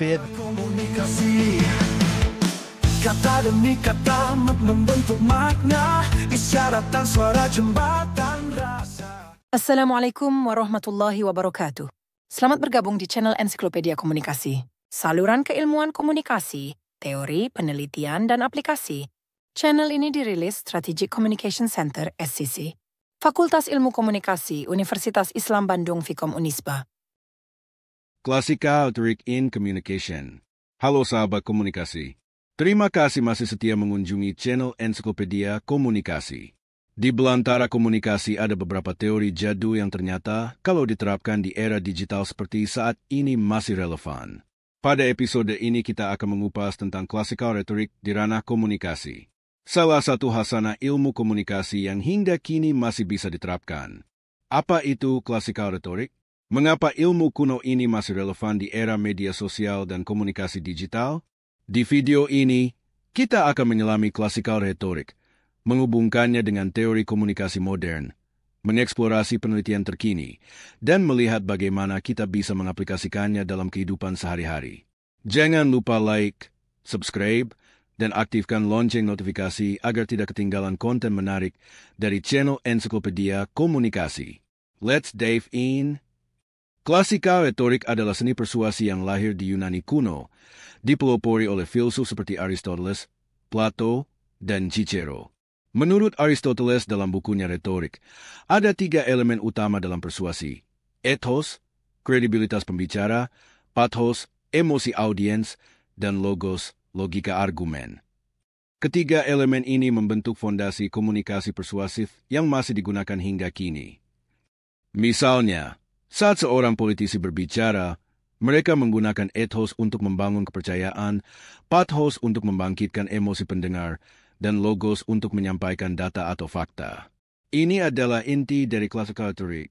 Fit. Komunikasi kata demi kata membentuk makna, isyarat dan suara jembatan rasa. Assalamualaikum warahmatullahi wabarakatuh. Selamat bergabung di channel Ensiklopedia Komunikasi, saluran keilmuan komunikasi, teori, penelitian, dan aplikasi. Channel ini dirilis Strategic Communication Center, SCC, Fakultas Ilmu Komunikasi, Universitas Islam Bandung Fikom Unisba. Klasika Rhetoric in Communication. Halo sahabat komunikasi. Terima kasih masih setia mengunjungi channel Ensiklopedia Komunikasi. Di belantara komunikasi ada beberapa teori jadul yang ternyata kalau diterapkan di era digital seperti saat ini masih relevan. Pada episode ini kita akan mengupas tentang klasikal retorik di ranah komunikasi. Salah satu hasanah ilmu komunikasi yang hingga kini masih bisa diterapkan. Apa itu klasikal retorik? Mengapa ilmu kuno ini masih relevan di era media sosial dan komunikasi digital? Di video ini, kita akan menyelami klasikal retorik, menghubungkannya dengan teori komunikasi modern, mengeksplorasi penelitian terkini, dan melihat bagaimana kita bisa mengaplikasikannya dalam kehidupan sehari-hari. Jangan lupa like, subscribe, dan aktifkan lonceng notifikasi agar tidak ketinggalan konten menarik dari channel Ensiklopedia Komunikasi. Let's dive in. Klasikal retorik adalah seni persuasi yang lahir di Yunani kuno, dipelopori oleh filsuf seperti Aristoteles, Plato, dan Cicero. Menurut Aristoteles dalam bukunya Retorik, ada 3 elemen utama dalam persuasi: ethos, kredibilitas pembicara; pathos, emosi audiens; dan logos, logika argumen. Ketiga elemen ini membentuk fondasi komunikasi persuasif yang masih digunakan hingga kini. Misalnya, saat seorang politisi berbicara, mereka menggunakan ethos untuk membangun kepercayaan, pathos untuk membangkitkan emosi pendengar, dan logos untuk menyampaikan data atau fakta. Ini adalah inti dari klasikal retorik.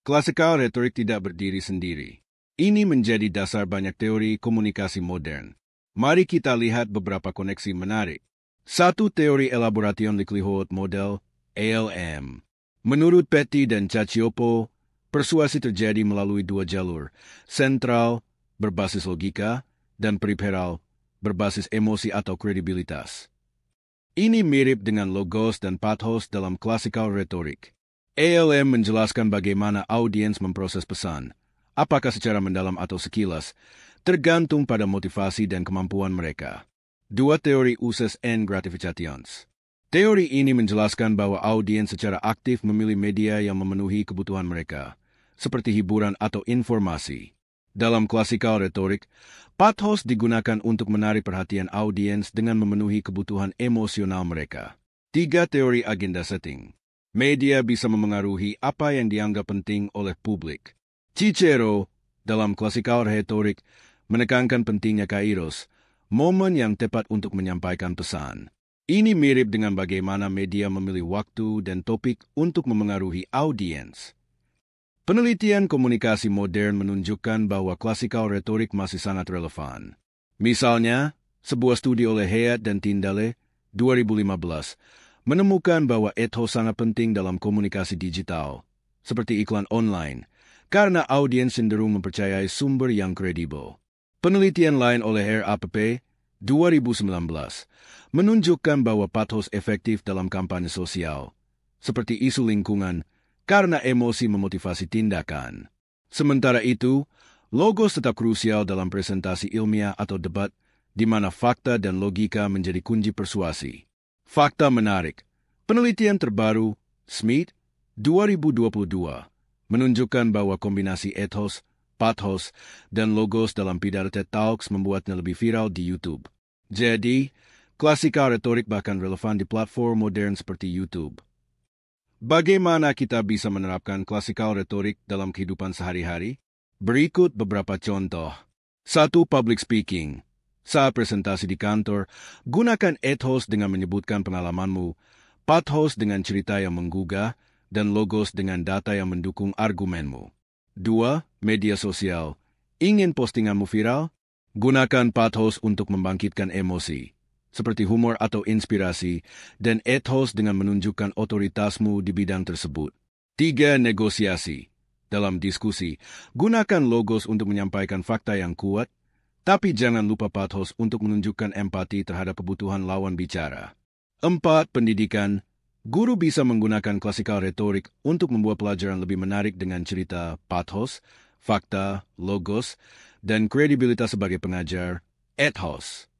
Klasikal retorik tidak berdiri sendiri. Ini menjadi dasar banyak teori komunikasi modern. Mari kita lihat beberapa koneksi menarik. 1. Teori Elaboration Likelihood Model, ALM. Menurut Petty dan Cacioppo, persuasi terjadi melalui 2 jalur, sentral, berbasis logika, dan periferal, berbasis emosi atau kredibilitas. Ini mirip dengan logos dan pathos dalam klasikal retorik. ALM menjelaskan bagaimana audiens memproses pesan, apakah secara mendalam atau sekilas, tergantung pada motivasi dan kemampuan mereka. 2. Teori uses and gratifications. Teori ini menjelaskan bahwa audiens secara aktif memilih media yang memenuhi kebutuhan mereka, seperti hiburan atau informasi. Dalam klasikal retorik, pathos digunakan untuk menarik perhatian audiens dengan memenuhi kebutuhan emosional mereka. 3. Teori agenda setting. Media bisa memengaruhi apa yang dianggap penting oleh publik. Cicero, dalam klasikal retorik, menekankan pentingnya kairos, momen yang tepat untuk menyampaikan pesan. Ini mirip dengan bagaimana media memilih waktu dan topik untuk memengaruhi audiens. Penelitian komunikasi modern menunjukkan bahwa klasikal retorik masih sangat relevan. Misalnya, sebuah studi oleh Hayat dan Tindale, 2015, menemukan bahwa ethos sangat penting dalam komunikasi digital, seperti iklan online, karena audiens cenderung mempercayai sumber yang kredibel. Penelitian lain oleh RAPP, 2019, menunjukkan bahwa pathos efektif dalam kampanye sosial, seperti isu lingkungan, karena emosi memotivasi tindakan. Sementara itu, logos tetap krusial dalam presentasi ilmiah atau debat, di mana fakta dan logika menjadi kunci persuasi. Fakta menarik. Penelitian terbaru, Smith, 2022, menunjukkan bahwa kombinasi ethos, pathos, dan logos dalam pidato TED Talks membuatnya lebih viral di YouTube. Jadi, klasikal retorik bahkan relevan di platform modern seperti YouTube. Bagaimana kita bisa menerapkan klasikal retorik dalam kehidupan sehari-hari? Berikut beberapa contoh. 1. Public speaking. Saat presentasi di kantor, gunakan ethos dengan menyebutkan pengalamanmu, pathos dengan cerita yang menggugah, dan logos dengan data yang mendukung argumenmu. 2. Media sosial. Ingin postinganmu viral? Gunakan pathos untuk membangkitkan emosi, seperti humor atau inspirasi, dan ethos dengan menunjukkan otoritasmu di bidang tersebut. 3. Negosiasi. Dalam diskusi, gunakan logos untuk menyampaikan fakta yang kuat, Tapi jangan lupa pathos untuk menunjukkan empati terhadap kebutuhan lawan bicara. 4. Pendidikan. Guru bisa menggunakan klasikal retorik untuk membuat pelajaran lebih menarik dengan cerita, pathos, fakta, logos, dan kredibilitas sebagai pengajar, ethos.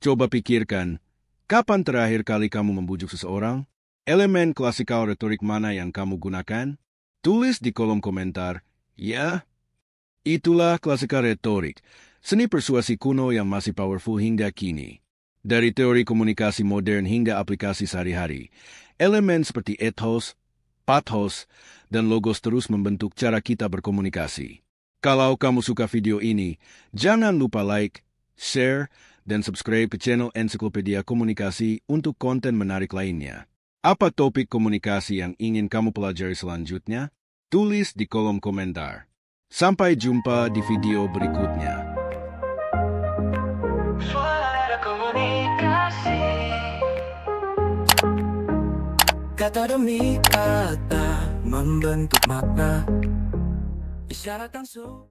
Coba pikirkan, kapan terakhir kali kamu membujuk seseorang? Elemen klasikal retorik mana yang kamu gunakan? Tulis di kolom komentar, ya. Itulah klasikal retorik, seni persuasi kuno yang masih powerful hingga kini. Dari teori komunikasi modern hingga aplikasi sehari-hari, elemen seperti ethos, pathos, dan logos terus membentuk cara kita berkomunikasi. Kalau kamu suka video ini, jangan lupa like, share, dan subscribe ke channel Ensiklopedia Komunikasi untuk konten menarik lainnya. Apa topik komunikasi yang ingin kamu pelajari selanjutnya? Tulis di kolom komentar. Sampai jumpa di video berikutnya. Suara komunikasi. Kata demi kata membentuk makna. Isyarat langsung.